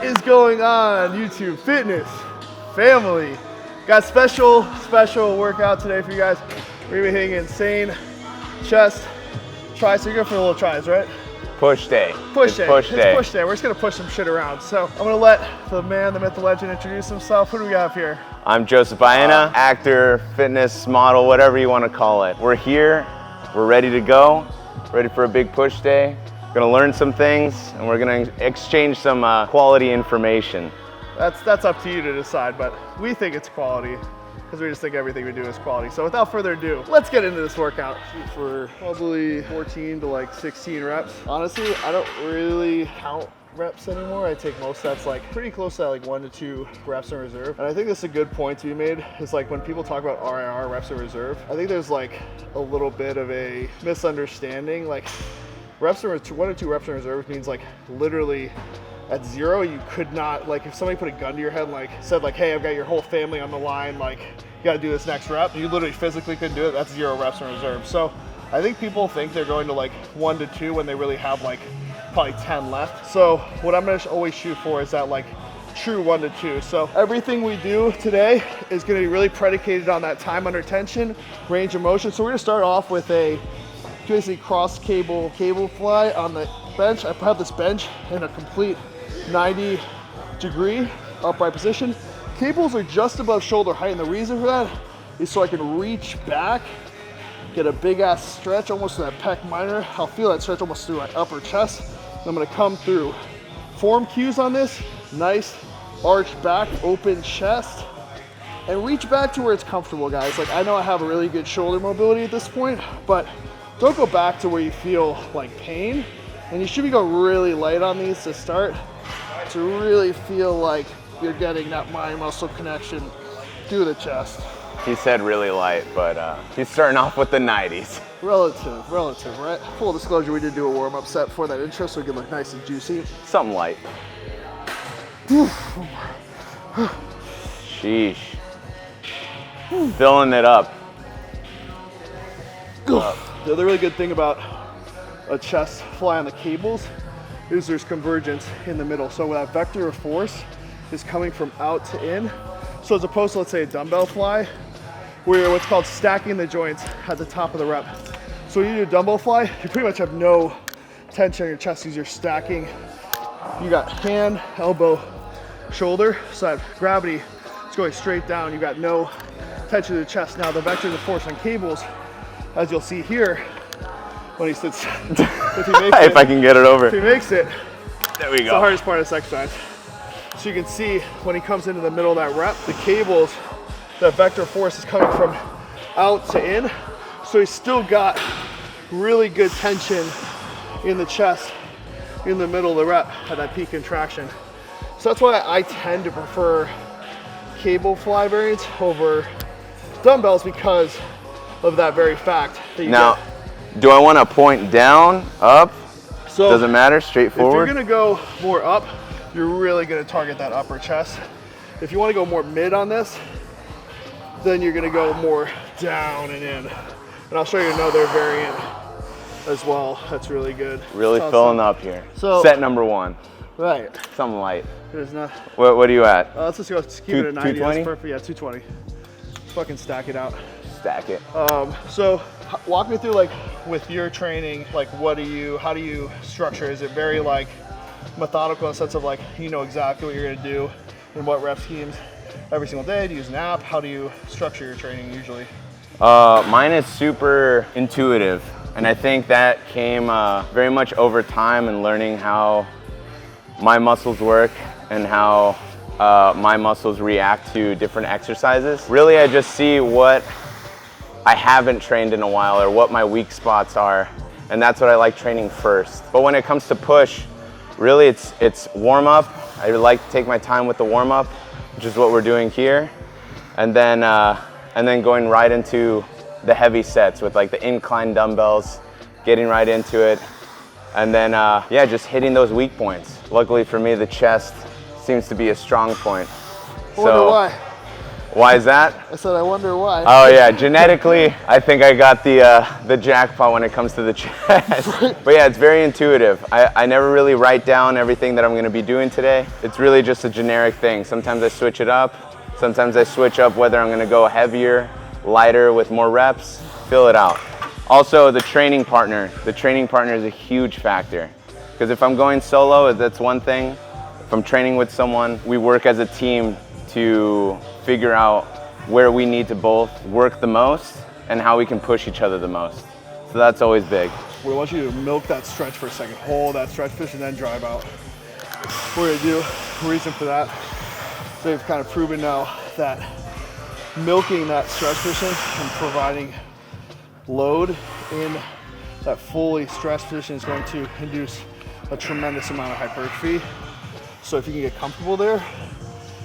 is going on, YouTube fitness family? Got special workout today for you guys. We're gonna be hitting insane chest, tries. So you're going for the little tries, right? Push day. Push day. Push day. It's push day. We're just gonna push some shit around. So I'm gonna let the man, the myth, the legend introduce himself. Who do we have here? I'm Joseph Baena, actor, fitness model, whatever you want to call it. We're here. We're ready to go. Ready for a big push day. We're gonna learn some things, and we're gonna exchange some quality information. That's up to you to decide, but we think it's quality because we just think everything we do is quality. So without further ado, let's get into this workout. Shoot for probably 14 to like 16 reps. Honestly, I don't really count reps anymore. I take most sets like pretty close to like 1 to 2 reps in reserve. And I think this is a good point to be made, is like when people talk about RIR, reps in reserve, I think there's like a little bit of a misunderstanding. Like 1 to 2 reps in reserve means like literally at 0, you could not, like if somebody put a gun to your head and like said like, hey, I've got your whole family on the line, like you gotta do this next rep, you literally physically couldn't do it. That's 0 reps in reserve. So I think people think they're going to like 1 to 2 when they really have like probably 10 left. So what I'm gonna always shoot for is that like true 1 to 2. So everything we do today is gonna be really predicated on that time under tension, range of motion. So we're gonna start off with a basically cross cable fly on the bench. I have this bench in a complete 90-degree upright position. Cables are just above shoulder height, and the reason for that is so I can reach back, get a big ass stretch almost to that pec minor. I'll feel that stretch almost through my upper chest. And I'm gonna come through. Form cues on this, nice arch back, open chest, and reach back to where it's comfortable, guys. Like I know I have a really good shoulder mobility at this point, but don't go back to where you feel like pain. And you should be going really light on these to start, to really feel like you're getting that mind muscle connection through the chest. He said really light, but he's starting off with the 90s. Relative, right? Full disclosure, we did do a warm-up set for that intro so we could look nice and juicy. Something light. Sheesh. Filling it up. The other really good thing about a chest fly on the cables is there's convergence in the middle. So that vector of force is coming from out to in. So as opposed to, let's say, a dumbbell fly, where you're what's called stacking the joints at the top of the rep. So when you do a dumbbell fly, you pretty much have no tension in your chest because you're stacking. You got hand, elbow, shoulder, so that gravity is going straight down. You got no tension in the chest. Now the vectors of force on cables, as you'll see here, when he sits, if he makes it, if I can get it over. If he makes it, there we go. It's the hardest part of this exercise. So you can see when he comes into the middle of that rep, the cables, the vector force is coming from out to in. So he's still got really good tension in the chest in the middle of the rep at that peak contraction. So that's why I tend to prefer cable fly variants over dumbbells, because of that very fact that you now, get. Do I want to point down, up? So doesn't matter, straightforward? If you're gonna go more up, you're really gonna target that upper chest. If you wanna go more mid on this, then you're gonna go more down and in. And I'll show you another variant as well that's really good. Really filling up here. So set number 1. Right. Something light. It is not. What are you at? Let's just go, keep it at 90, 220? that's perfect, yeah, 220. Fucking stack it out. Stack it. So walk me through, like with your training, like how do you structure? Is it very like methodical in the sense of like, you know exactly what you're gonna do and what rep schemes every single day? Do you use an app? How do you structure your training usually? Mine is super intuitive, and I think that came very much over time and learning how my muscles work and how my muscles react to different exercises. Really, I just see what I haven't trained in a while or what my weak spots are, and that's what I like training first. But when it comes to push, really it's warm up. I like to take my time with the warm up, which is what we're doing here, and then going right into the heavy sets with like the incline dumbbells, getting right into it, and then yeah, just hitting those weak points. Luckily for me, the chest seems to be a strong point. I wonder why. Why is that? I said, I wonder why. Oh yeah, genetically, I think I got the jackpot when it comes to the chest. But yeah, it's very intuitive. I never really write down everything that I'm gonna be doing today. It's really just a generic thing. Sometimes I switch it up. Sometimes I switch up whether I'm gonna go heavier, lighter with more reps, fill it out. Also, the training partner. The training partner is a huge factor. Because if I'm going solo, that's one thing. If I'm training with someone, we work as a team to figure out where we need to both work the most and how we can push each other the most. So that's always big. We want you to milk that stretch for a second. Hold that stretch fish and then drive out. We're gonna do a reason for that. They've kind of proven now that milking that stretch position and providing load in that fully stretched position is going to induce a tremendous amount of hypertrophy. So if you can get comfortable there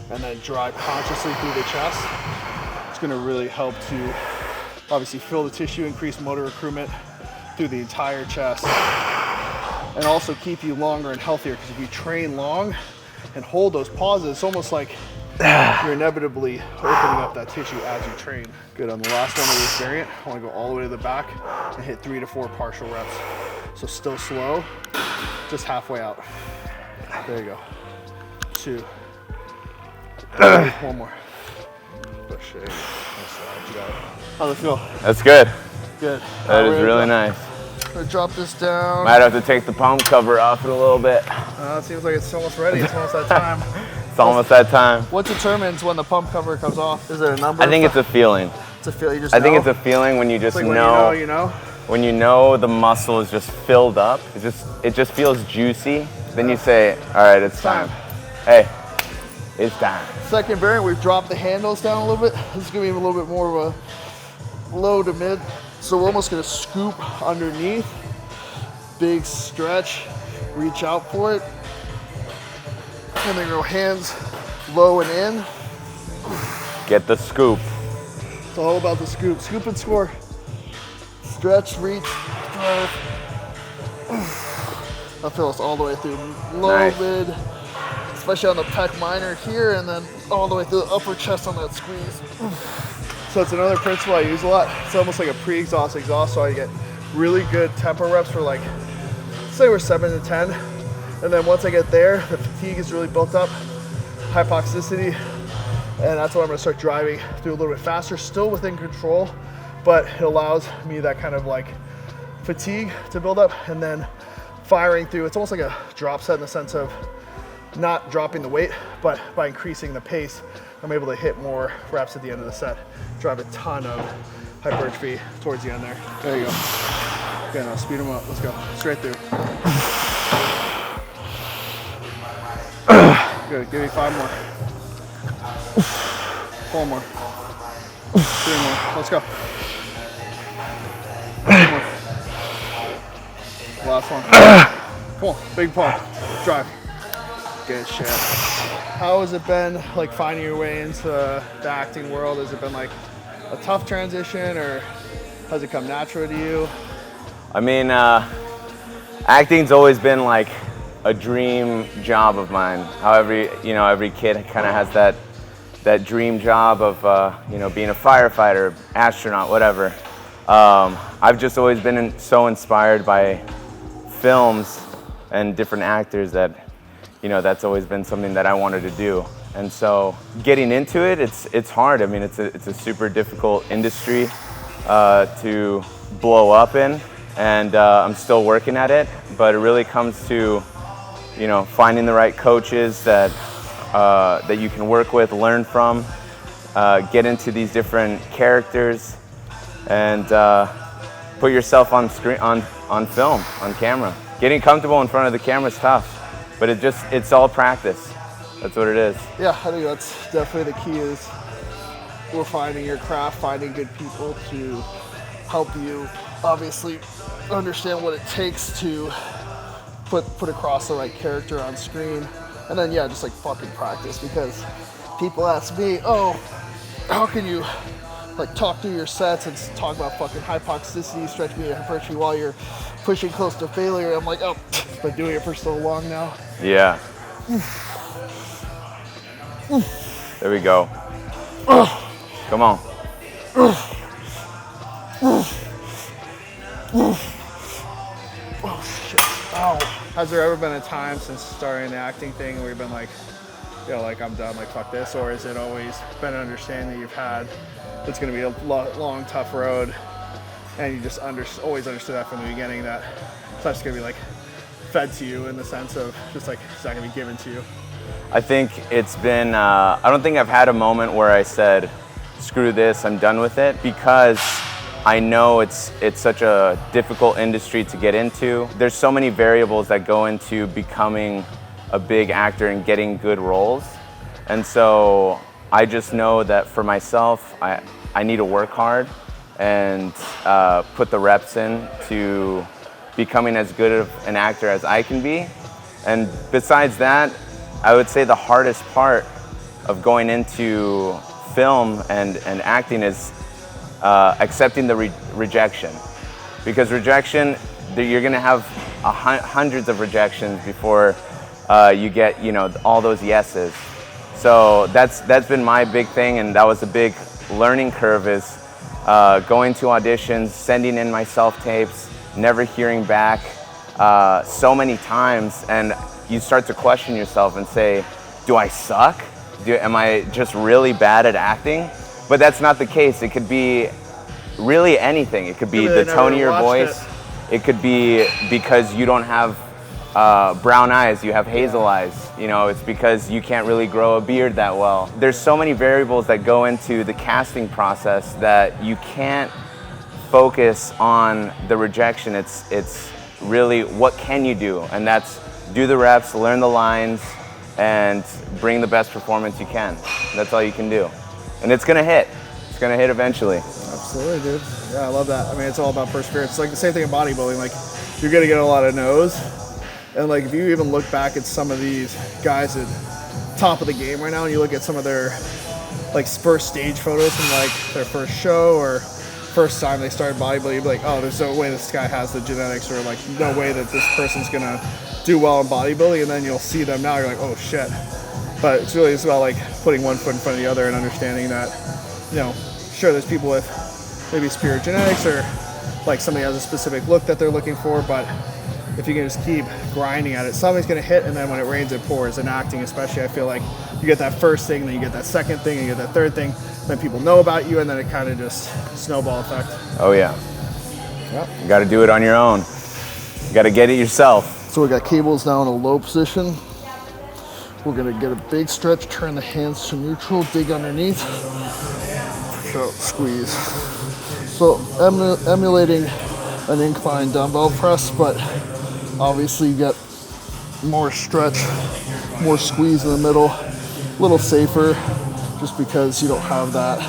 and then drive consciously through the chest, it's going to really help to obviously fill the tissue, increase motor recruitment through the entire chest, and also keep you longer and healthier. Because if you train long and hold those pauses, it's almost like you're inevitably opening up that tissue as you train. Good. On the last one of this variant, I want to go all the way to the back and hit 3 to 4 partial reps. So still slow, just halfway out. There you go. 2. One more. Push it. How's it feel? That's good. Good. That is really nice. I'm gonna drop this down. Might have to take the pump cover off in a little bit. It seems like it's almost ready. It's almost that time. It's almost that time. What determines when the pump cover comes off? Is there a number? I think it's a feeling. It's a feel. You just I think know? it's a feeling when you just Like know. when you know, When you know the muscle is just filled up, it just feels juicy. Then you say, all right, it's time. Hey, it's time. Second variant, we've dropped the handles down a little bit. This is gonna be a little bit more of a low to mid. So we're almost gonna scoop underneath. Big stretch, reach out for it. And then go hands low and in. Get the scoop. It's all about the scoop. Scoop and score. Stretch, reach, drive. That feels all the way through. Low, nice. mid, especially on the pec minor here, and then all the way through the upper chest on that squeeze. So it's another principle I use a lot. It's almost like a pre-exhaust exhaust, so I get really good tempo reps for like, say we're 7 to 10. And then once I get there, the fatigue is really built up, hypoxicity, and that's when I'm gonna start driving through a little bit faster, still within control, but it allows me that kind of like fatigue to build up, and then firing through. It's almost like a drop set in the sense of not dropping the weight, but by increasing the pace, I'm able to hit more reps at the end of the set, drive a ton of hypertrophy towards the end there. There you go. Okay, now speed them up. Let's go. Straight through. Good. Give me 5 more. 4 more. 3 more. Let's go. 2 more. Last one. Come on. Big pump. Drive. Good shit. How has it been like finding your way into the acting world? Has it been like a tough transition, or has it come natural to you? I mean, acting's always been like a dream job of mine. How every kid kind of has that dream job of being a firefighter, astronaut, whatever. I've just always been so inspired by films and different actors that that's always been something that I wanted to do. And so getting into it, it's hard. I mean, it's a super difficult industry to blow up in, and I'm still working at it. But it really comes to finding the right coaches that you can work with, learn from, get into these different characters, and put yourself on screen, on film, on camera. Getting comfortable in front of the camera is tough, but it's all practice. That's what it is. Yeah, I think that's definitely the key. Is we're finding your craft, finding good people to help you obviously understand what it takes to put across the right character on screen. And then just like fucking practice, because people ask me, oh, how can you like talk through your sets and talk about fucking hypoxicity, stretch media, hypertrophy while you're pushing close to failure? I'm like, oh, been doing it for so long now. Yeah. There we go. Come on. Oh shit. Oh. Has there ever been a time since starting the acting thing where you've been like, you know, like I'm done, like fuck this, or has it always been an understanding that you've had it's going to be a long, tough road, and you just always understood that from the beginning that it's not just going to be like fed to you in the sense of just like it's not going to be given to you? I think it's been, I don't think I've had a moment where I said, screw this, I'm done with it, because I know it's such a difficult industry to get into. There's so many variables that go into becoming a big actor and getting good roles. And so I just know that for myself, I need to work hard and put the reps in to becoming as good of an actor as I can be. And besides that, I would say the hardest part of going into film and acting is accepting the rejection. Because rejection, you're gonna have hundreds of rejections before you get, you know, all those yeses. So that's been my big thing, and that was a big learning curve, is going to auditions, sending in my self-tapes, never hearing back so many times, and you start to question yourself and say, do I suck? Am I just really bad at acting? But that's not the case. It could be really anything. It could be the tone of your voice. It could be because you don't have brown eyes, you have hazel eyes. You know, it's because you can't really grow a beard that well. There's so many variables that go into the casting process that you can't focus on the rejection. It's really, what can you do? And that's do the reps, learn the lines, and bring the best performance you can. That's all you can do. And it's gonna hit. It's gonna hit eventually. Absolutely, dude. Yeah, I love that. I mean, it's all about perseverance. It's like the same thing in bodybuilding. Like, you're gonna get a lot of no's. And like, if you even look back at some of these guys at top of the game right now, and you look at some of their like first stage photos from like their first show or first time they started bodybuilding, you'd be like, oh, there's no way this guy has the genetics, or like no way that this person's gonna do well in bodybuilding. And then you'll see them now, you're like, oh shit. But it's really just about like putting one foot in front of the other and understanding that, you know, sure, there's people with maybe superior genetics, or like somebody has a specific look that they're looking for, but if you can just keep grinding at it, something's gonna hit, and then when it rains, it pours. In acting especially, I feel like you get that first thing, then you get that second thing, and you get that third thing, then people know about you, and then it kind of just snowball effect. Oh yeah. Yep. You gotta do it on your own. You gotta get it yourself. So we got cables now in a low position. We're gonna get a big stretch, turn the hands to neutral, dig underneath, so squeeze. So emulating an incline dumbbell press, but obviously you get more stretch, more squeeze in the middle, a little safer, just because you don't have that,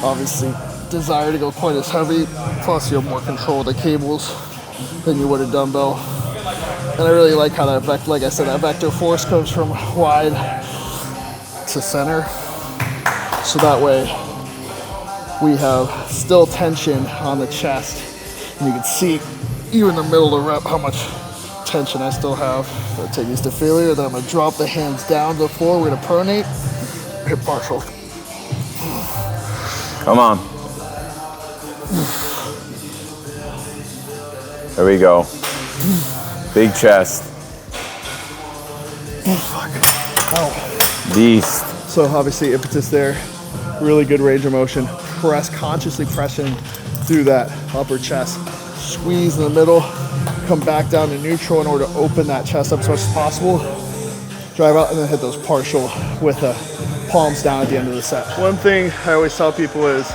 obviously, desire to go quite as heavy, plus you have more control of the cables than you would a dumbbell. And I really like how that vector, like I said, that vector force comes from wide to center. So that way we have still tension on the chest. And you can see, even in the middle of the rep, how much tension I still have. So I take these to failure, then I'm gonna drop the hands down to the floor. We're gonna pronate, hip partial. Come on. There we go. Big chest. Oh. Beast. So obviously impetus there, really good range of motion. Consciously pressing through that upper chest. Squeeze in the middle, come back down to neutral in order to open that chest up as much as possible. Drive out and then hit those partial with the palms down at the end of the set. One thing I always tell people is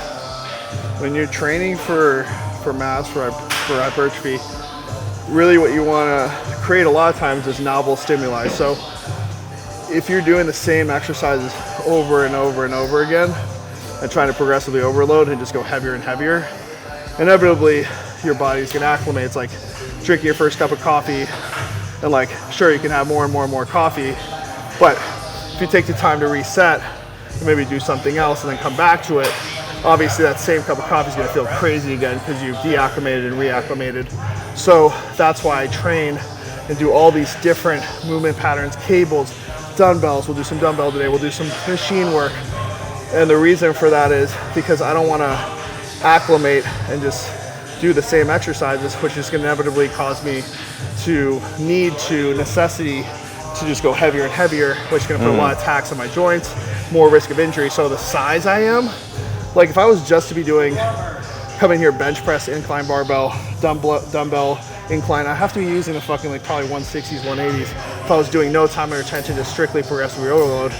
when you're training for mass, for hypertrophy, really what you want to create a lot of times is novel stimuli. So if you're doing the same exercises over and over and over again and trying to progressively overload and just go heavier and heavier, inevitably your body's gonna acclimate. It's like drinking your first cup of coffee, and like, sure, you can have more and more and more coffee, but if you take the time to reset and maybe do something else and then come back to it, obviously that same cup of coffee is gonna feel crazy again because you've deacclimated and reacclimated. So that's why I train and do all these different movement patterns, cables, dumbbells. We'll do some dumbbell today, we'll do some machine work, And the reason for that is because I don't want to acclimate and just do the same exercises, which is going to inevitably cause me to necessity to just go heavier and heavier, which is going to put a lot of tax on my joints, more risk of injury. So the size I am, like if I was just to be doing, come in here, bench press, incline barbell, dumbbell incline, I have to be using the fucking like probably 160s, 180s. If I was doing no time or attention, just strictly progressive overload,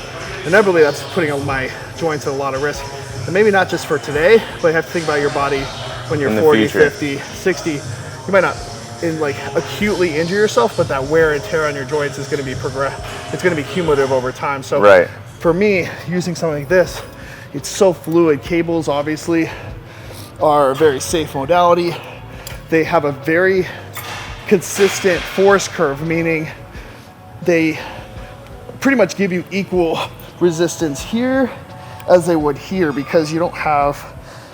inevitably that's putting my joints at a lot of risk. And maybe not just for today, but you have to think about your body when you're 40, 50, 60. You might not acutely injure yourself, but that wear and tear on your joints is going to be it's going to be cumulative over time. So for me, using something like this, it's so fluid. Cables obviously are a very safe modality. They have a very consistent force curve, meaning they pretty much give you equal resistance here as they would here, because you don't have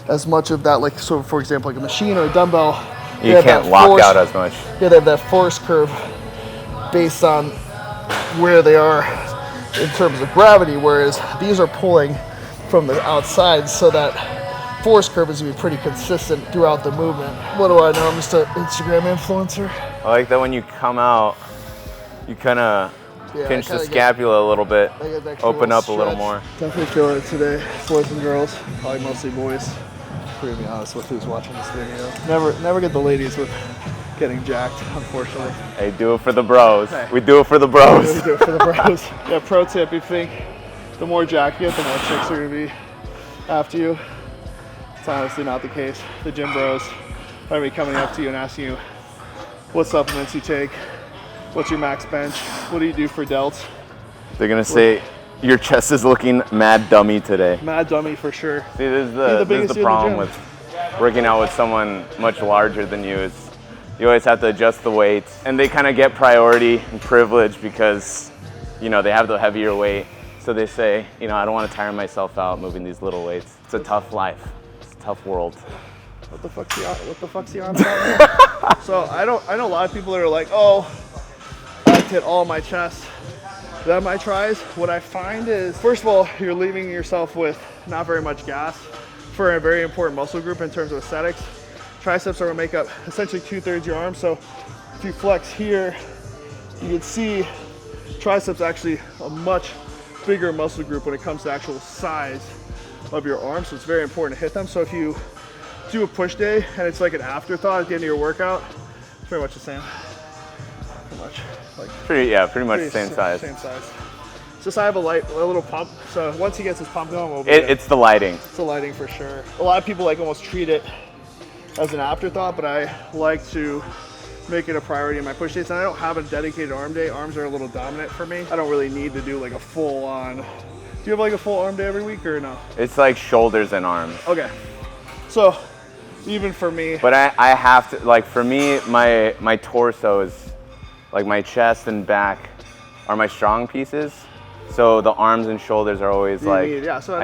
as much of that, like, so for example, like a machine or a dumbbell, you can't lock out as much. Yeah, they have that force curve based on where they are in terms of gravity, whereas these are pulling from the outside, so that force curve is going to be pretty consistent throughout the movement. What do I know? I'm just an Instagram influencer. I like that when you come out, you kind of pinch the scapula a little bit, open up a little more. Definitely feeling it today, boys and girls, probably mostly boys. To be honest with who's watching this video. Never get the ladies with getting jacked, unfortunately. Hey, do it for the bros. Hey. We do it for the bros. We do it for the bros. Yeah, pro tip, you think the more jacked you get, the more chicks are gonna be after you. It's honestly not the case. The gym bros are gonna be coming up to you and asking you what supplements you take, what's your max bench, what do you do for delts. They're gonna say, your chest is looking mad dummy today. Mad dummy for sure. See, this is the problem with working out with someone much larger than you. Is you always have to adjust the weights, and they kind of get priority and privilege because, you know, they have the heavier weight. So they say, you know, I don't want to tire myself out moving these little weights. It's a tough life. It's a tough world. What the fuck's the on about? So I know a lot of people that are like, oh, I hit all my chest. Then my tries, what I find is, first of all, you're leaving yourself with not very much gas for a very important muscle group in terms of aesthetics. Triceps are gonna make up essentially 2/3 your arm. So if you flex here, you can see triceps actually a much bigger muscle group when it comes to actual size of your arm. So it's very important to hit them. So if you do a push day and it's like an afterthought at the end of your workout, it's pretty much the same. Pretty much. Pretty much the same size. Same size. It's just I have a little pump. So once he gets his pump going, it's the lighting. It's the lighting for sure. A lot of people like almost treat it as an afterthought, but I like to make it a priority in my push days. And I don't have a dedicated arm day. Arms are a little dominant for me. I don't really need to do like a full on. Do you have like a full arm day every week or no? It's like shoulders and arms. Okay. So even for me. But I have to, like, for me, my torso is, like, my chest and back are my strong pieces. So the arms and shoulders are always I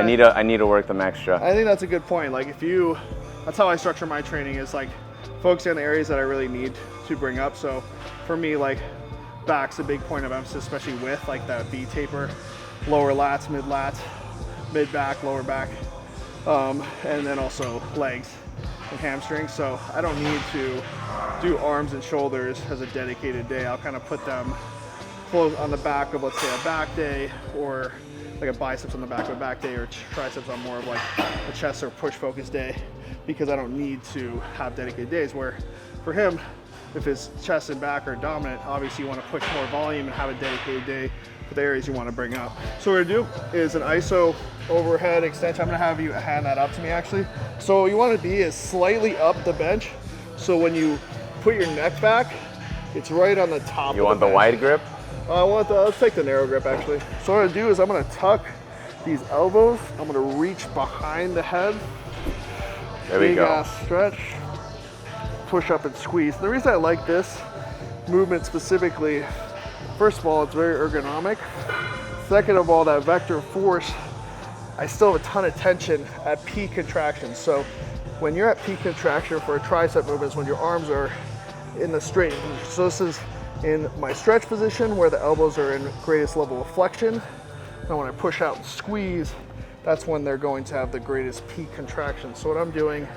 need to work them extra. I think that's a good point. Like that's how I structure my training, is like focusing on the areas that I really need to bring up. So for me, like back's a big point of emphasis, especially with like that V taper, lower lats, mid back, lower back, and then also legs and hamstrings. So I don't need to do arms and shoulders as a dedicated day. I'll kind of put them close on the back of, let's say, a back day, or like a biceps on the back of a back day, or triceps on more of like a chest or push focus day, because I don't need to have dedicated days. Where for him, if his chest and back are dominant, obviously you want to push more volume and have a dedicated day for the areas you want to bring up. So what we're gonna do is an iso overhead extension. I'm gonna have you hand that up to me actually. So what you want to be is slightly up the bench, so when you put your neck back, it's right on the top. You want the wide grip? Let's take the narrow grip actually. So what I'm gonna do is I'm gonna tuck these elbows. I'm gonna reach behind the head. There we go. Big ass stretch. Push up and squeeze. The reason I like this movement specifically, first of all, it's very ergonomic. Second of all, that vector of force, I still have a ton of tension at peak contraction. So when you're at peak contraction for a tricep movement is when your arms are in the straight. So this is in my stretch position where the elbows are in greatest level of flexion. And when I push out and squeeze, that's when they're going to have the greatest peak contraction. So what I'm doing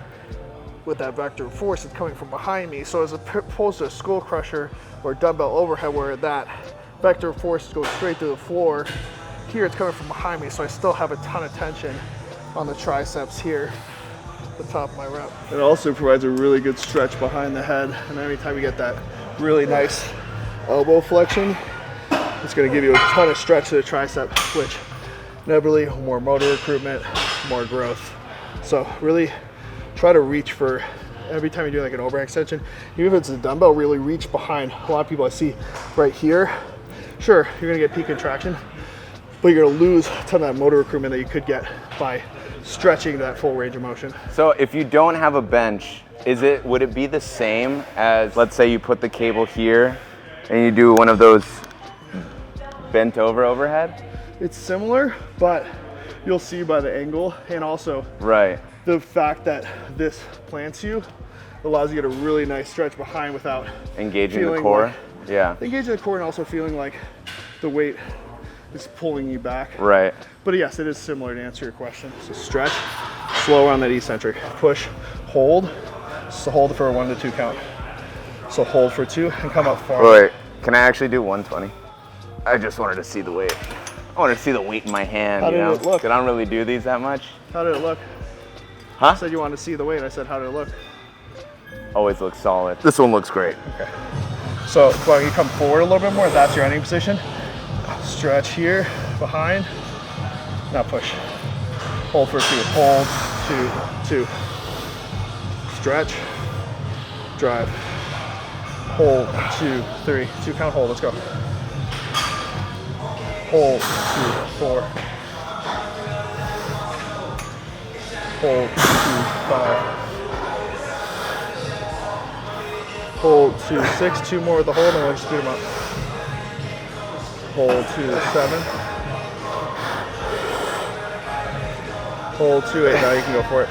with that vector of force is coming from behind me. So as opposed to a skull crusher or dumbbell overhead where that vector of force goes straight to the floor, here it's coming from behind me. So I still have a ton of tension on the triceps here, the top of my rep. It also provides a really good stretch behind the head. And anytime you get that really nice elbow flexion, it's gonna give you a ton of stretch to the tricep, which inevitably more motor recruitment, more growth. So really try to reach for, every time you do like an overhand extension, even if it's a dumbbell, really reach behind. A lot of people I see right here, sure, you're gonna get peak contraction, but you're gonna lose a ton of that motor recruitment that you could get by stretching that full range of motion. So if you don't have a bench, would it be the same as, let's say you put the cable here and you do one of those bent over overhead? It's similar, but you'll see by the angle and also right, the fact that this plants you allows you to get a really nice stretch behind without engaging the core. Like, yeah, engaging the core and also feeling like the weight is pulling you back. Right. But yes, it is similar to answer your question. So stretch, slow on that eccentric, push, hold. So hold for a 1 to 2 count. So hold for 2 and come up far. Wait, can I actually do 120? I just wanted to see the weight. I wanted to see the weight in my hand. How did it look? I don't really do these that much. How did it look? Huh? You said you wanted to see the weight. I said, how did it look? Always looks solid. This one looks great. Okay. So when you come forward a little bit more, that's your ending position. Stretch here, behind. Now push. Hold for 2. Hold, 2, 2. Stretch. Drive. Hold, 2, 3. 2 count hold. Let's go. Hold, 2, 4. Hold, 2, 5. Hold, 2, 6. 2 more with the hold, and we'll just speed them up. Hold, 2, 7. Hold, 2, 8. Now you can go for it.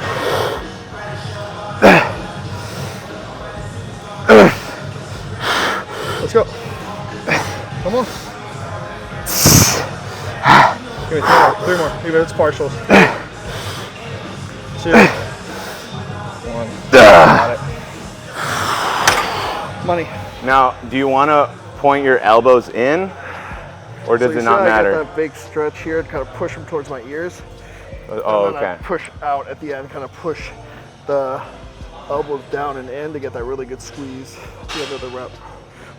Let's go. Come on. Give me 3 more. Even if it's partials. 2. 1. Got it. Money. Now, do you want to point your elbows in, or does it not matter? I get that big stretch here and kind of push them towards my ears. Oh, and then okay. I push out at the end, kind of push the elbows down and in to get that really good squeeze at the end of the rep.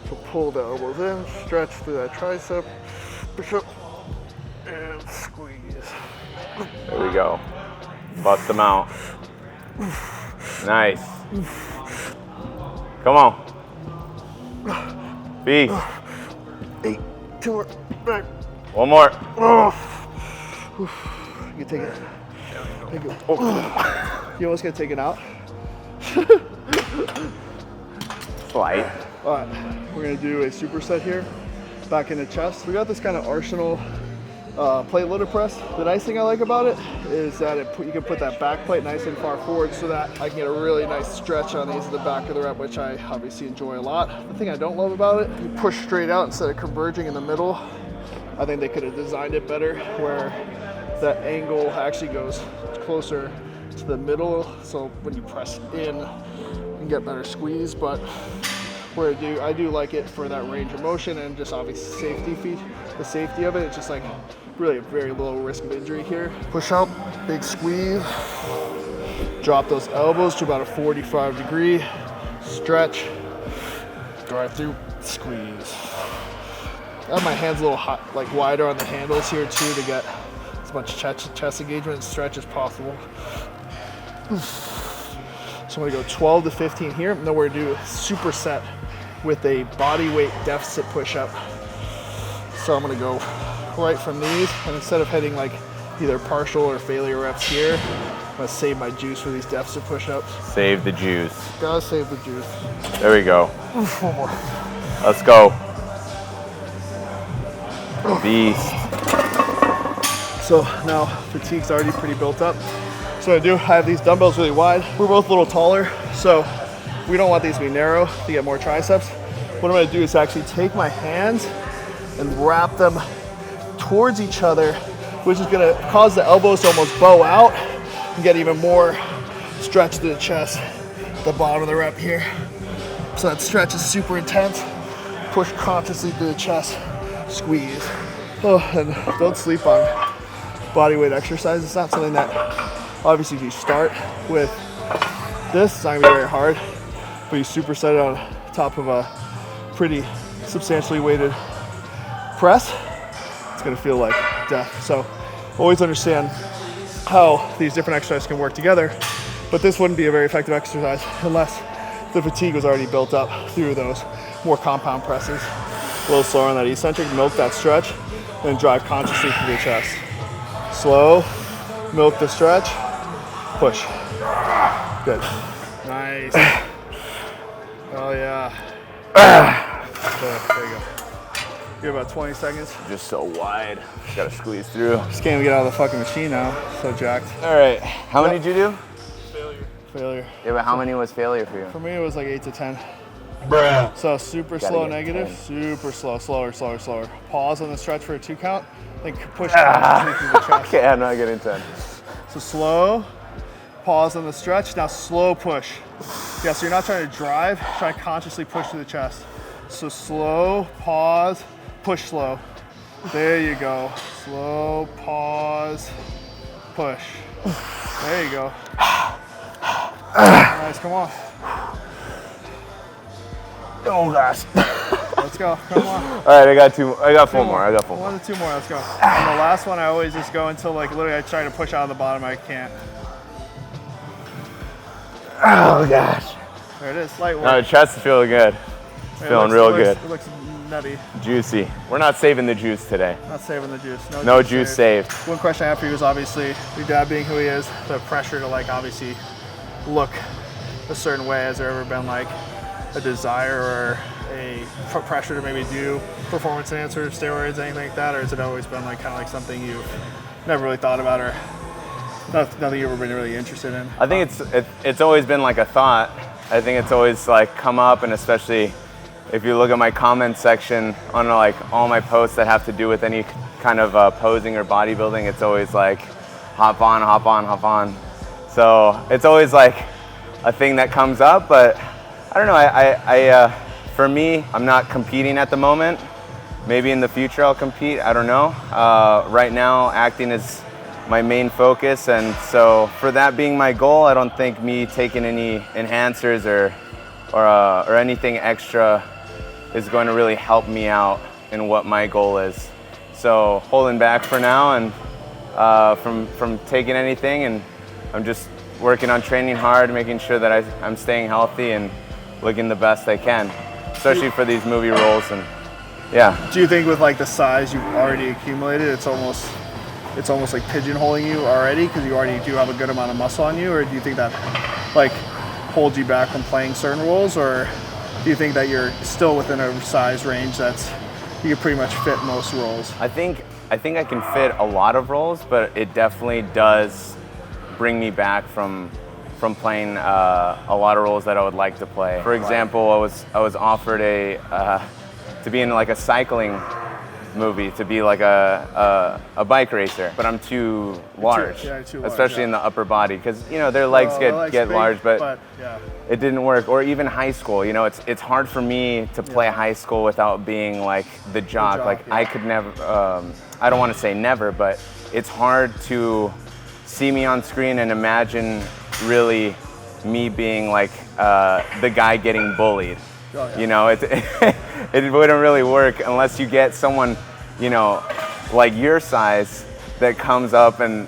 So pull the elbows in, stretch through that tricep, push up, and squeeze. There we go. Bust them out. Nice. Come on. Beast. 8, 2 more, back. One more. Oh. You take it. Take it. Oh. You almost gonna take it out? Slight. All right, we're gonna do a superset here. Back in the chest. We got this kind of Arsenal plate loaded press. The nice thing I like about it is that you can put that back plate nice and far forward so that I can get a really nice stretch on these at the back of the rep, which I obviously enjoy a lot. The thing I don't love about it, you push straight out instead of converging in the middle. I think they could have designed it better where that angle actually goes closer to the middle, so when you press in, you can get better squeeze. But where I do like it for that range of motion and just obviously the safety of it. It's just like really a very low risk of injury here. Push up, big squeeze. Drop those elbows to about a 45 degree. Stretch, drive through, squeeze. I have my hands a little hot, like wider on the handles here too to get as much chest engagement and stretch as possible. So I'm gonna go 12 to 15 here, and then we're gonna do a superset with a body weight deficit push-up. So I'm gonna go right from these, and instead of hitting like either partial or failure reps here, I'm gonna save my juice for these deficit push-ups. Save the juice. Gotta save the juice. There we go. One more. Let's go. Beast. So now fatigue's already pretty built up. So I have these dumbbells really wide. We're both a little taller, so we don't want these to be narrow to get more triceps. What I'm gonna do is actually take my hands and wrap them towards each other which is gonna cause the elbows to almost bow out and get even more stretch to the chest at the bottom of the rep here. So that stretch is super intense. Push consciously through the chest, squeeze. Oh, and don't sleep on body weight exercise. It's not something that, obviously if you start with this, it's not gonna be very hard, but you superset it on top of a pretty substantially weighted press, it's gonna feel like death. So always understand how these different exercises can work together, but this wouldn't be a very effective exercise unless the fatigue was already built up through those more compound presses. A little slower on that eccentric, milk that stretch, then drive consciously through the chest. Slow, milk the stretch, push. Good. Nice. Oh yeah. There you go. You have about 20 seconds. Just so wide. Gotta squeeze through. Just can't even get out of the fucking machine now. So jacked. All right. How many did you do? Failure. Yeah, but how many was failure for you? For me, it was like 8 to 10. Bruh. So super Gotta slow get negative, 10. super slow, slower. Pause on the stretch for a 2 count, then push consciously through the chest. Okay, I'm not getting 10. So slow, pause on the stretch, now slow push. Yeah, so you're not trying to drive, try to consciously push through the chest. So slow, pause, push slow. There you go. Slow, pause, push. There you go. Nice, come on. Oh gosh. Let's go, come on. All right, I got 4 more. I got 4 more. 1 to 2 more, let's go. And the last one, I always just go until like literally I try to push out of the bottom, I can't. Oh gosh. There it is, light work. No, the chest is feeling good. It's feeling real good. It looks nutty. Juicy. We're not saving the juice today. Not saving the juice. No juice saved. One question I have for you is obviously your dad being who he is, the pressure to like obviously look a certain way. Has there ever been like a desire or a pressure to maybe do performance enhancers, steroids, anything like that, or has it always been like kind of like something you've never really thought about or nothing you've ever been really interested in? I think it's always been like a thought. I think it's always like come up, and especially if you look at my comment section on like all my posts that have to do with any kind of posing or bodybuilding, it's always like hop on, hop on, hop on. So it's always like a thing that comes up, but I don't know. For me, I'm not competing at the moment. Maybe in the future I'll compete. I don't know. Right now, acting is my main focus, and so for that being my goal, I don't think me taking any enhancers or anything extra is going to really help me out in what my goal is. So holding back for now, and from taking anything, and I'm just working on training hard, making sure that I'm staying healthy and looking the best I can, especially for these movie roles. And yeah. Do you think with like the size you've already accumulated, it's almost like pigeonholing you already because you already do have a good amount of muscle on you, or do you think that like holds you back from playing certain roles, or do you think that you're still within a size range that's you can pretty much fit most roles? I think I can fit a lot of roles, but it definitely does bring me back from playing a lot of roles that I would like to play. For example, I was offered to be in like a cycling movie, to be like a bike racer, but I'm too large, too large, especially in the upper body, because their legs get big, large, but yeah. It didn't work. Or even high school, it's hard for me to play high school without being like the jock. Like I could never, I don't want to say never, but it's hard to see me on screen and imagine really me being like the guy getting bullied. Oh, yeah. It wouldn't really work unless you get someone, like your size that comes up and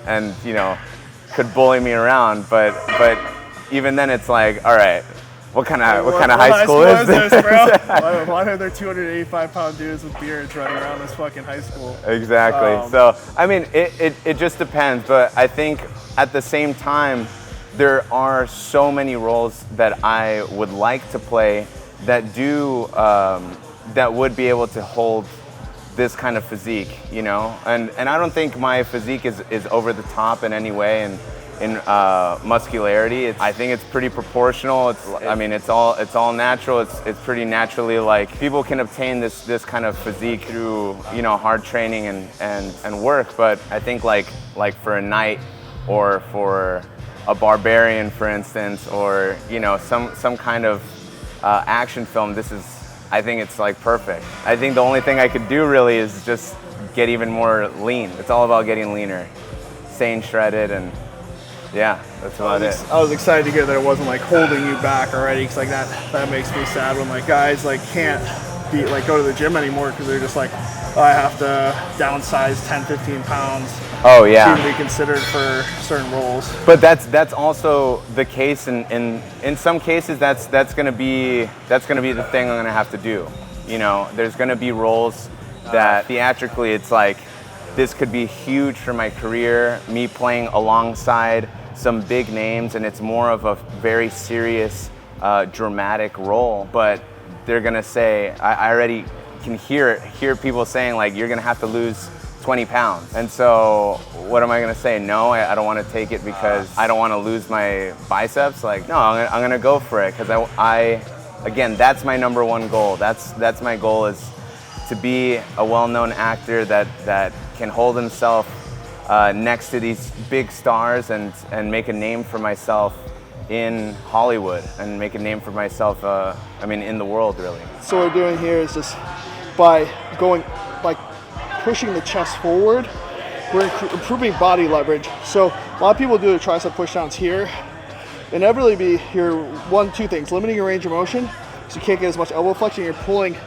could bully me around. But even then, it's like, all right, what kind of high school is this, bro? Why are there 285-pound dudes with beards running around this fucking high school? Exactly. So I mean, it just depends. But I think at the same time, there are so many roles that I would like to play that do that would be able to hold this kind of physique, and I don't think my physique is over the top in any way, and in muscularity. I think it's pretty proportional. I mean, it's all natural. It's pretty naturally, like, people can obtain this kind of physique through, you know, hard training and work. But I think like for a knight or for a barbarian, for instance, or, you know, some kind of action film, I think it's like perfect. I think the only thing I could do really is just get even more lean. It's all about getting leaner, staying shredded, and yeah, that's about it. I was excited to hear that it wasn't like holding you back already, because like that makes me sad when like guys like can't go to the gym anymore because they're just like, oh, I have to downsize 10-15 pounds. Oh yeah. To be considered for certain roles. But that's also the case in some cases. That's gonna be the thing I'm gonna have to do. You know, there's gonna be roles that theatrically it's like, this could be huge for my career, me playing alongside some big names, and it's more of a very serious, dramatic role. But they're gonna say, I already can hear people saying like, you're gonna have to lose 20 pounds. And so what am I gonna say? No, I don't wanna take it because I don't wanna lose my biceps. Like, no, I'm gonna go for it, because again, that's my number one goal. That's my goal, is to be a well-known actor that can hold himself next to these big stars and make a name for myself in Hollywood, and make a name for myself, I mean, in the world, really. So what we're doing here is just by pushing the chest forward, we're improving body leverage. So a lot of people do the tricep pushdowns here. Inevitably, you're two things: limiting your range of motion, so you can't get as much elbow flexion. You're pulling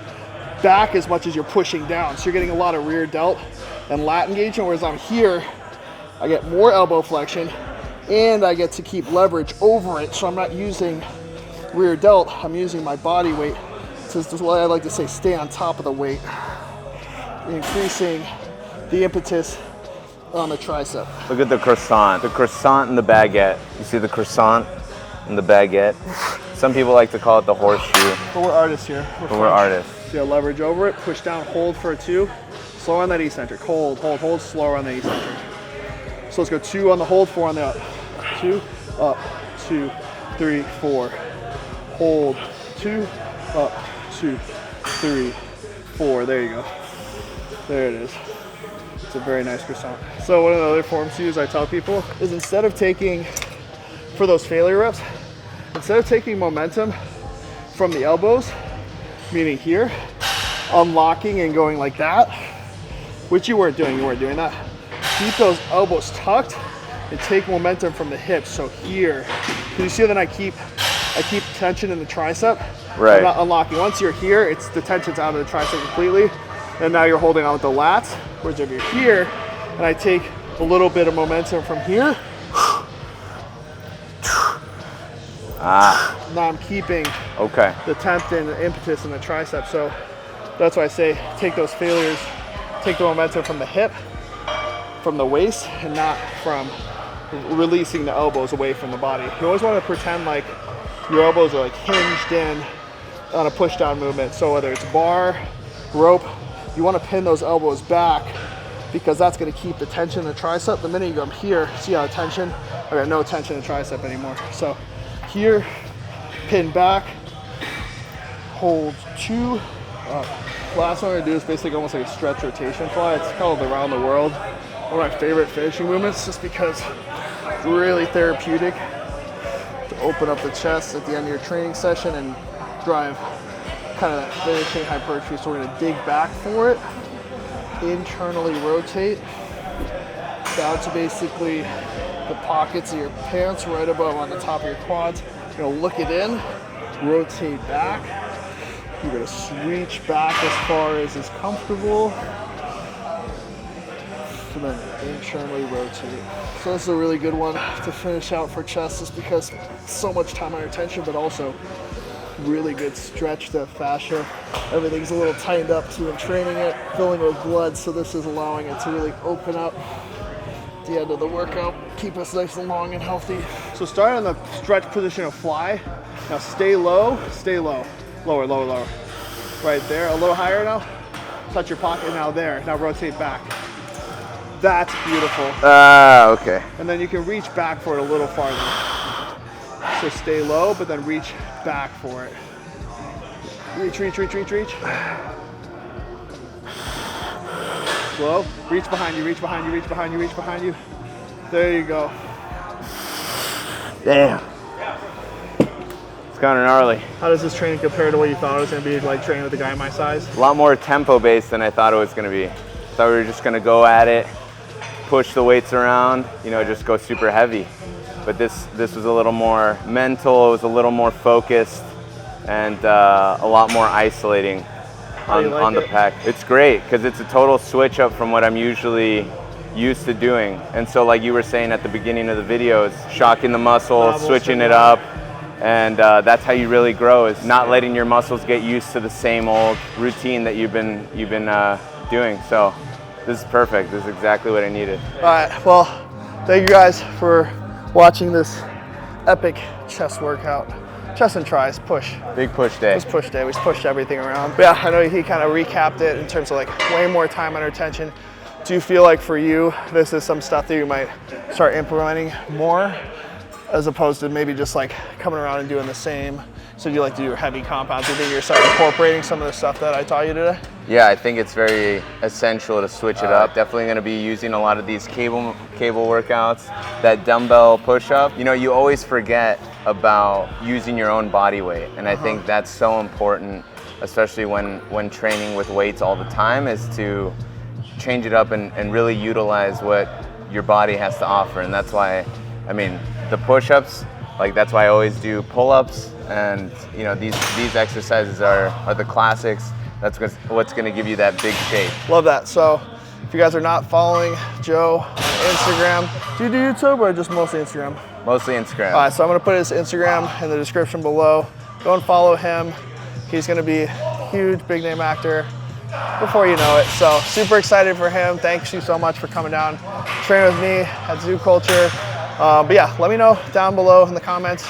back as much as you're pushing down, so you're getting a lot of rear delt and lat engagement. Whereas I'm here, I get more elbow flexion, and I get to keep leverage over it. So I'm not using rear delt; I'm using my body weight. So this is what I like to say: stay on top of the weight, increasing the impetus on the tricep. Look at the croissant and the baguette. You see the croissant and the baguette? Some people like to call it the horseshoe. But we're artists here. We're artists. So leverage over it, push down, hold for a 2, slower on that eccentric, hold, slower on the eccentric. So let's go 2 on the hold, 4 on the up. 2, up, 2, 3, 4. Hold, 2, up, 2, 3, 4. There you go. There it is. It's a very nice croissant. So one of the other forms to use, I tell people, is instead of taking, for those failure reps, instead of taking momentum from the elbows, meaning here, unlocking and going like that, which you weren't doing that. Keep those elbows tucked and take momentum from the hips. So here, you see that I keep tension in the tricep. Right. I'm not unlocking. Once you're here, the tension's out of the tricep completely, and now you're holding on with the lats. Whereas if you're here, and I take a little bit of momentum from here, now I'm keeping the tension and the impetus in the tricep. So that's why I say take those failures, take the momentum from the hip, from the waist, and not from releasing the elbows away from the body. You always want to pretend like your elbows are like hinged in on a push down movement. So whether it's bar, rope, you want to pin those elbows back, because that's going to keep the tension in the tricep. The minute you come here, see how the tension, I got no tension in the tricep anymore. So here, pin back, hold 2, up. Last one I'm going to do is basically almost like a stretch rotation fly. It's called around the world. One of my favorite finishing movements, just because it's really therapeutic to open up the chest at the end of your training session and drive kind of that finishing hypertrophy. So we're going to dig back for it, internally rotate down to basically the pockets of your pants right above on the top of your quads. You're going to look it in, rotate back. You're going to reach back as far as is comfortable, and then internally rotate. So this is a really good one to finish out for chest, just because so much time under tension, but also really good stretch to fascia. Everything's a little tightened up because we've been training it, filling with blood, so this is allowing it to really open up at the end of the workout, keep us nice and long and healthy. So start in the stretch position of fly. Now stay low, lower, lower, lower. Right there, a little higher now. Touch your pocket, now there. Now rotate back. That's beautiful. Okay. And then you can reach back for it a little farther. So stay low, but then reach back for it. Reach, reach, reach, reach, reach. Slow. Reach behind you, reach behind you, reach behind you, reach behind you. There you go. Damn. It's kind of gnarly. How does this training compare to what you thought it was going to be, like training with a guy my size? A lot more tempo based than I thought it was going to be. Thought we were just going to go at it, push the weights around, you know, just go super heavy. But this was a little more mental, it was a little more focused, and a lot more isolating on the pec. It's great because it's a total switch up from what I'm usually used to doing. And so like you were saying at the beginning of the videos, shocking the muscle, switching it up, and that's how you really grow, is not letting your muscles get used to the same old routine that you've been doing. So this is perfect. This is exactly what I needed. All right, well, thank you guys for watching this epic chest workout. Chest and tries, push. Big push day. It was push day, we just pushed everything around. But yeah, I know he kind of recapped it in terms of like way more time under tension. Do you feel like for you, this is some stuff that you might start implementing more as opposed to maybe just like coming around and doing the same? So do you like to do heavy compounds? Do you think you're starting incorporating some of the stuff that I taught you today? Yeah, I think it's very essential to switch it up. Definitely going to be using a lot of these cable workouts, that dumbbell push-up. You know, you always forget about using your own body weight, and I think that's so important, especially when training with weights all the time, is to change it up and really utilize what your body has to offer. And that's why, I mean, the push-ups, like that's why I always do pull-ups, and you know, these exercises are the classics. That's what's going to give you that big shape. Love that. So if you guys are not following Joe on Instagram, do you do YouTube or just mostly Instagram? Mostly Instagram. All right, so I'm going to put his Instagram in the description below. Go and follow him. He's going to be a huge big name actor before you know it. So super excited for him. Thanks you so much for coming down, training with me at Zoo Culture. But yeah, let me know down below in the comments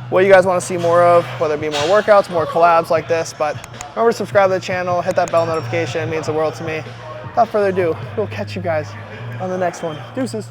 what you guys want to see more of, whether it be more workouts, more collabs like this. But remember to subscribe to the channel, hit that bell notification. It means the world to me. Without further ado, we'll catch you guys on the next one. Deuces.